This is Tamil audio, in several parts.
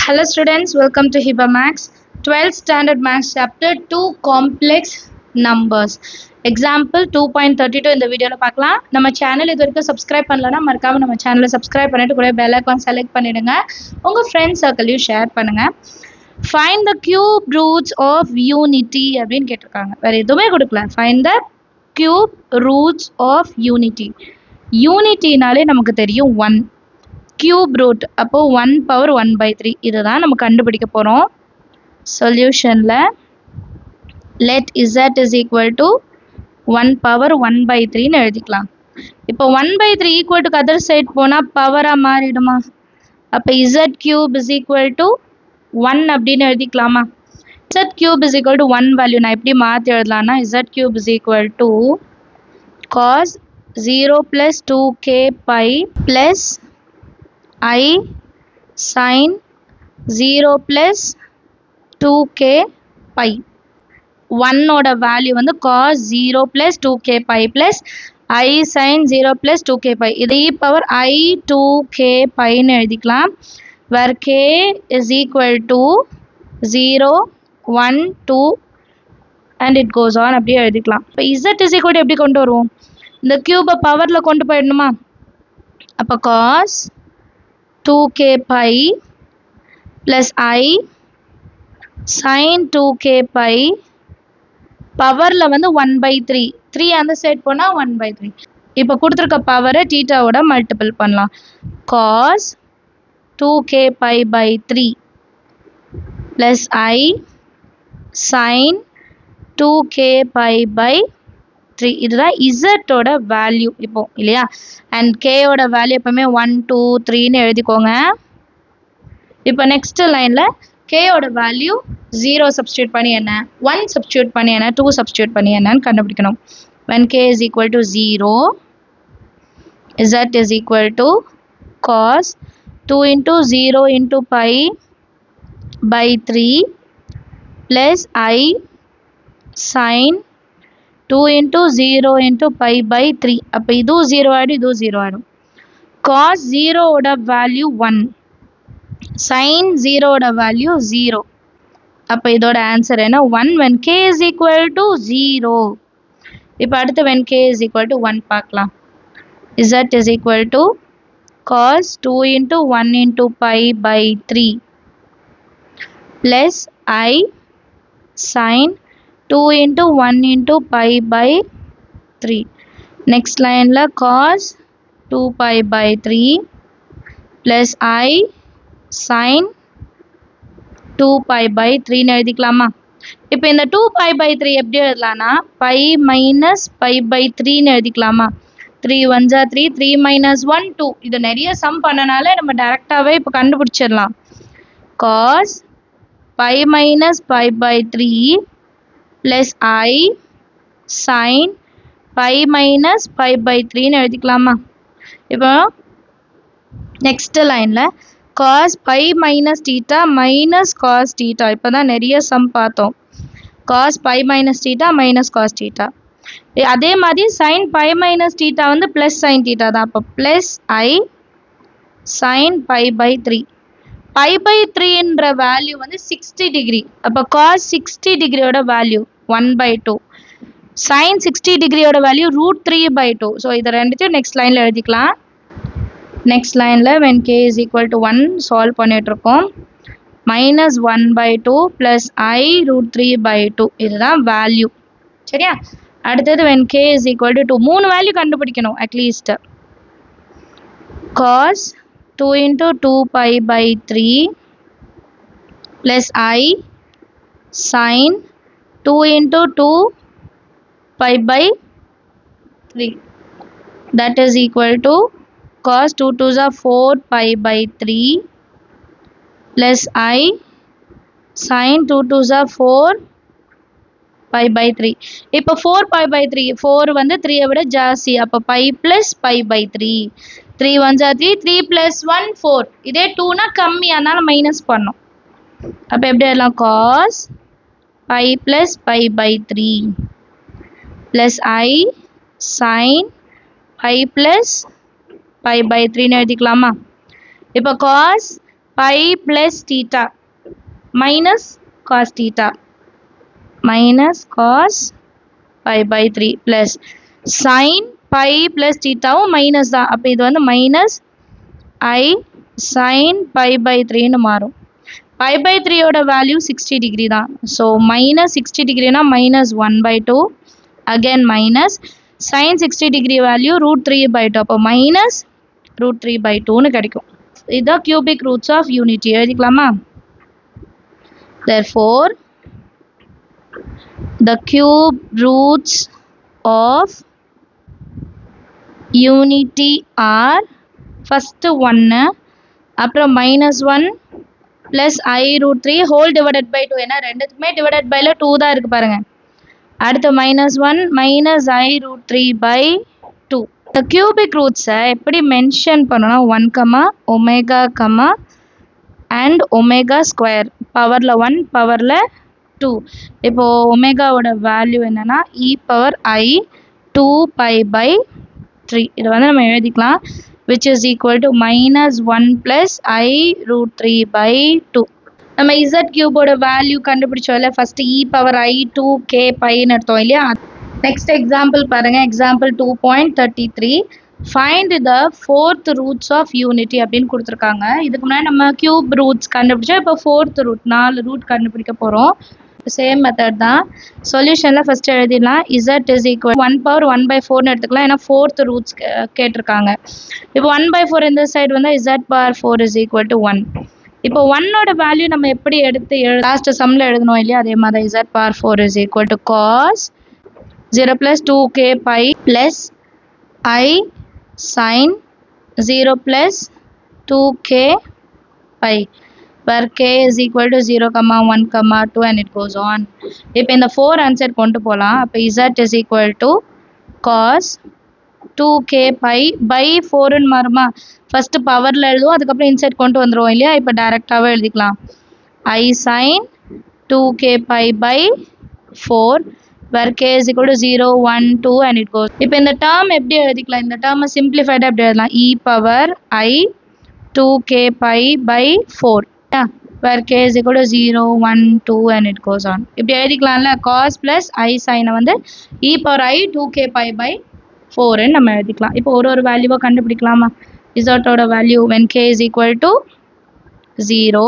Hello students, welcome to Hiba Max 12th standard Max chapter 2 complex numbers. Example 2.32 இந்த வீடியோல பார்க்கலாம். நம்ம சேனல் இதுவரைக்கும் சப்ஸ்கிரைப் பண்ணலனா மறக்காம நம்ம சேனலை சப்ஸ்கிரைப் பண்ணிட்டு கூட பெல் ஐகான் செலக்ட் பண்ணிடுங்க. உங்க ஃப்ரெண்ட்ஸ் சர்க்கிளையும் ஷேர் பண்ணுங்க. Find the cube roots of unity அப்படினு கேட்டிருக்காங்க. வேற எதுவுமே கொடுக்கல. Find the cube roots of unity. Unityனாலே நமக்கு தெரியும் 1. Cube root அப்போ 1 power 1 by 3 இதுதான் நம்ம கண்டுபிடிக்க போறோம். சொல்யூஷன்ல let z is equal to 1 power 1 by 3 ன்னு எழுதிக்கலாம். இப்போ 1 by 3 equal to other side போனா பவரா மாறிடுமா? அப்ப z cube is equal to 1 அப்படின்னு எழுதிக்கலாமா? z cube is equal to 1 value நான் எப்படி மாத்தி எழுதலாம்னா z cube is equal to cos 0 plus 2k pi plus I sin 0 plus 2k pi 1 ஓட வேல்யூ வந்து cos 0 plus 2k pi plus I sin 0 plus 2k pi இது e power I 2k pi ன்னு எழுதிக்கலாம் where k is equal to 0 1 2 and it goes on அப்படியே எழுதிக்கலாம். இப்போ z is equal to எப்படி கொண்டு வருவோம்? இந்த கியூபை பவர்ல கொண்டு போயிடணுமா? அப்போ cos 2k pi plus I sin 2k pi பவர்ல வந்து 1 by 3 3 அந்த சைடு போனா 1 by 3 இப்போ கொடுத்திருக்க பவரை தீட்டாவோட மல்டிபிள் பண்ணலாம் cos 2k pi by 3 plus I sin 2k pi by 3 இதுதான் z ஓட வேல்யூ இப்போ இல்லையா and k ஓட வேல்யூ எப்பவுமே 1 2 3 ன்னு எழுதிக்கோங்க. இப்போ நெக்ஸ்ட் லைன்ல k ஓட வேல்யூ 0 சப்ஸ்டிட்யூட் பண்ணி என்ன 1 சப்ஸ்டிட்யூட் பண்ணி என்ன 2 சப்ஸ்டிட்யூட் பண்ணி என்னன்னு கண்டுபிடிக்கணும். when k is equal to 0 z is equal to cos 2 into 0 into pi by 3 plus I sin 2 into 0 into pi by 3 அப்ப இது 0 ஆயிடும் இது 0 ஆயிடும். cos 0 ஓட வேல்யூ 1 sin 0 ஓட வேல்யூ 0 அப்ப இதோட ஆன்சர் என்ன 1 when k is equal to 0. இப்போ அடுத்து when k is equal to 1 பார்க்கலாம். z is equal to cos 2 into 1 into pi by 3 plus I sin 2 into 1 into pi by 3. Next line la cos 2 pi by 3 plus I sin 2 pi by 3 ன்னு எழுதிக்கலாமா? இப்போ இந்த 2 pi by 3 எப்படி எழுதலாம்னா pi minus pi by 3 ன்னு எழுதிக்கலாமா? 3 1 3 3 minus 1 2 இது நிறைய சம் பண்ணனால நம்ம டைரக்டாவே இப்போ கண்டுபிடிச்சிடலாம். cos pi minus pi by 3 plus I sin pi minus pi by 3 ன்னு எழுதிக்கலாமா? இப்போ நெக்ஸ்ட் லைன்ல cos pi minus theta minus cos theta இப்போதான் நிறைய சம் பார்த்தோம். cos pi minus theta minus cos theta அதே மாதிரி sin pi minus theta வந்து plus sin theta தான். அப்போ plus I sin pi by 3 pi by 3 என்ற வேல்யூ வந்து 60 டிகிரி. அப்போ cos 60 டிகிரியோட வேல்யூ 1 by 2 sin 60 டிகிரியோட வேல்யூ root 3 by 2. ஸோ இதை ரெண்டுத்தையும் நெக்ஸ்ட் லைனில் எழுதிக்கலாம். நெக்ஸ்ட் லைனில் when k is equal to 1 solve பண்ணிட்டு இருக்கோம். minus 1 by 2 plus I root 3 by 2 இதுதான் வேல்யூ சரியா? அடுத்தது when k is equal to 2 மூணு வேல்யூ கண்டுபிடிக்கணும் at least. cos 2 into 2 pi by 3 plus I sin 2 into 2 pi by 3 that is equal to cos 2 2s are 4 pi by 3 plus I sin 2 2s are 4 pi by 3. இப்போ 4 pi by 3 4 வந்து 3 விட ஜாஸ்தி அப்போ pi plus pi by 3 3 1s are 3 3 plus 1 4 இதே 2 னா கம்மி அதனால மைனஸ் பண்ணோம். அப்போ எப்படி எழுதலாம் cos pi plus pi by 3 plus I sin pi plus pi by 3 ன்னு எழுதிக்கலாமா? இப்போ cos pi plus theta minus cos theta minus cos pi by 3 plus sin pi plus theta minus தான். அப்போ இது வந்து minus I sin pi by 3 ன்னு மாறும். pi by 3 ஓட வேல்யூ 60 டிகிரி தான். So minus 60 டிகிரினா minus 1 by 2 again minus sin 60 degree value root 3 by 2 அப்போ minus root 3 by 2ன்னு கிடைக்கும். இதுதான் cubic roots of unity. எழுதிக்கலாமா? Therefore the cube roots of unity are first 1 அப்புறம் minus 1 plus I root 3 whole divided by 2. ஏன்னா ரெண்டுத்துக்குமே divided by 2 தான் இருக்கு பாருங்க. அடுத்து minus 1 minus I root 3 by 2. The cubic roots எப்படி மென்ஷன் பண்ணணும்? 1, omega, and omega square. பவரில் 1 பவரில் 2. இப்போ ஒமேகாவோட வேல்யூ என்னன்னா e power I 2 pi by 3. இது வந்து நம்ம எழுதிக்கலாம் which is equal to minus 1 plus I root 3 by 2. நம்ம z cube ஓட வேல்யூ கண்டுபிடிச்சோம் இல்லையா? First e power I 2k pi ன்னு எடுத்தோம் இல்லையா? நெக்ஸ்ட் எக்ஸாம்பிள் பாருங்க. Example 2.33 find the fourth roots of unity அப்படின்னு கொடுத்துருக்காங்க. இதுக்கு முன்னாடி நம்ம கியூப் ரூட்ஸ் கண்டுபிடிச்சோம். இப்போ ஃபோர்த் ரூட் 4 ரூட் கண்டுபிடிக்க போகிறோம். சேம் மெத்தட் தான். சொல்யூஷனில் ஃபஸ்ட்டு எழுதிடலாம். z is equal 1 power 1 by 4ன்னு எடுத்துக்கலாம். ஏன்னா ஃபோர்த் ரூட்ஸ் கேட்டிருக்காங்க. இப்போ 1 by 4 இந்த சைடு வந்து z power 4 is equal to 1. இப்போ 1ஓட வேல்யூ நம்ம எப்படி எடுத்து லாஸ்ட் சம்மில் எழுதணும் இல்லையா? அதே மாதிரி z power 4 is equal to cos 0 plus 2k pi plus I sin 0 plus 2k pi where k is equal to 0, 1, 2 and it goes on. இப்போ இந்த 4 ஆன்சர் கொண்டு போகலாம். அப்போ z is equal to cos 2k pi by 4ன்னு மாறுமா? ஃபஸ்ட்டு பவரில் எழுதுவோம், அதுக்கப்புறம் இன்சைட் கொண்டு வந்துடுவோம் இல்லையா? இப்போ டைரெக்டாகவே எழுதிக்கலாம். I sin 2k pi by 4 where k is equal to 0, 1, 2 and it goes. இப்போ இந்த டேர்ம் எப்படி எழுதிக்கலாம்? இந்த டேர்மை சிம்பிளிஃபைடாக எப்படி எழுதலாம்? e power I 2k pi by 4 where k is equal to 0, 1, 2 and it goes on. இப்படி எழுதிக்கலாம்ல? cos plus I sin வந்து e power I 2k pi by 4 நம்ம எழுதிக்கலாம். இப்போ ஒரு வேல்யூவை கண்டுபிடிக்கலாமா? z ஓட value when k is equal to 0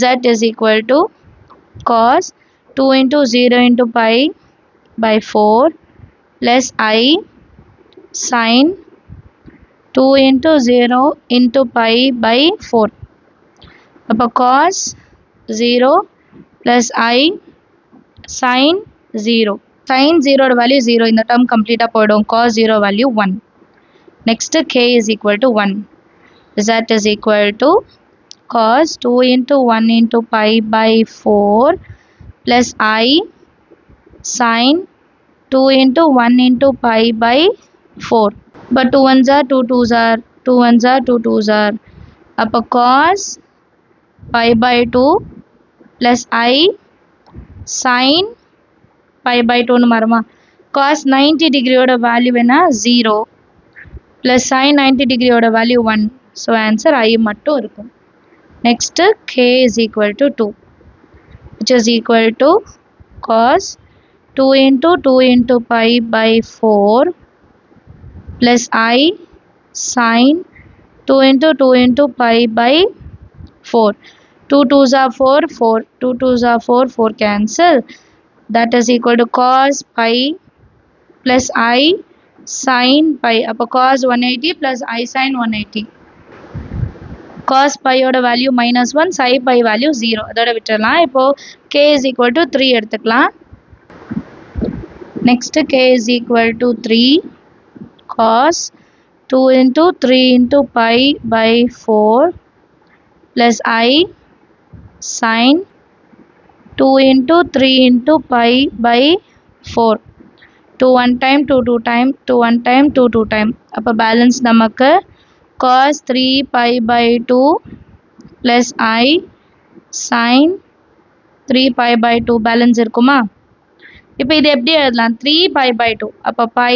z is equal to cos 2 into 0 into pi by 4 plus I sin 2 into 0 into pi by 4. அப்போ cos 0 plus I sin 0. sin 0 ஓட வேல்யூ 0. இந்த டேர்ம் கம்ப்ளீட்டாக போயிடும். cos 0 value 1. Next k is equal to 1. z is equal to cos 2 into 1 into pi by 4 plus I sin 2 into 1 into pi by 4. But 2 1s are 2 2s are 2 1s are 2 2s are. அப்போ cos pi by 2 plus I sin pi by 2ன்னு மாறுமா? cos 90 டிகிரியோட வேல்யூ என்ன? 0 plus sin 90 டிகிரியோட வேல்யூ 1. ஸோ ஆன்சர் I மட்டும் இருக்கும். Next k is equal to 2 which is equal to cos 2 into 2 into pi by 4 plus I sin 2 into 2 into pi by 4. 2 2s are 4, 4. 2 2s are 4, 4 cancel. That is equal to cos pi plus I sin pi. அப்போ cos 180 plus I sin 180. cos pi ஓட வேல்யூ -1, sin pi வேல்யூ 0. அதோட விட்டுடலாம். இப்போ k is equal to 3 எடுத்துக்கலாம். Next k is equal to 3 cos 2 into 3 into pi by 4 plus I sin 2 into 3 into pi by 4. 2 1 time, 2 2 time, 2 1 time, 2 2 time. அப்போ பேலன்ஸ் நமக்கு cos 3 pi by 2 plus I sin 3 pi by 2 balance இருக்குமா? இப்போ இது எப்படி எழுதலாம்? 3 pi by 2. அப்போ pi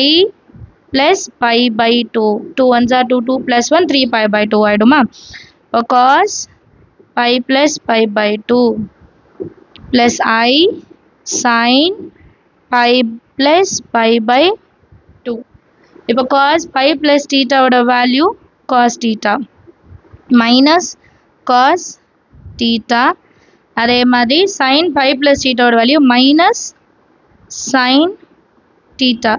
plus pi by 2. 2 1s are 2, 2 plus 1, 3 pi by 2 ஆயிடுமா? இப்போ cos pi plus pi by 2 plus I sin pi plus pi by 2. இப்போ cos pi plus theta ஓட value cos theta minus cos theta. அதே மாதிரி sin pi plus theta ஓட value minus sin theta.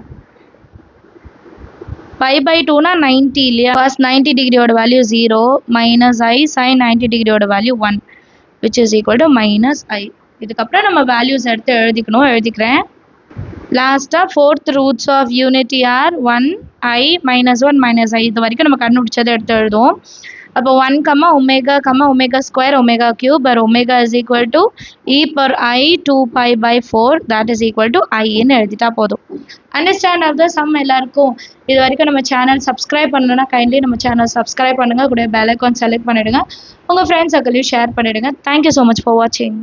pi by 2 na 90 இல்லையா, cos 90 degree ஓட value 0 minus I sin 90 degree ஓட value 1 which is equal to minus I. இதுக்கப்புறம் நம்ம வேல்யூஸ் எடுத்து எழுதிக்கிறேன். லாஸ்ட்டாக fourth roots of unity are 1 I minus 1 minus I. இது வரைக்கும் நம்ம கண்டுபிடிச்சதை எடுத்து எழுதுவோம். அப்போ 1 omega square omega cube or omega is equal to e per I 2 pi by 4 that is equal to I ன்னு எழுதிட்டா போதும். அண்டர்ஸ்டாண்ட் ஆஃப் த சம் எல்லாருக்கும். இது வரைக்கும் நம்ம சேனல் சப்ஸ்கிரைப் பண்ணணும்னா கைண்ட்லி நம்ம சேனல் சப்ஸ்கிரைப் பண்ணுங்கள். கூட பெல் ஐகான் செலக்ட் பண்ணிவிடுங்க. உங்கள் ஃப்ரெண்ட்ஸ் சர்க்கிளையும் ஷேர் பண்ணிவிடுங்க. தேங்க்யூ ஸோ மச் ஃபார் வாட்சிங்.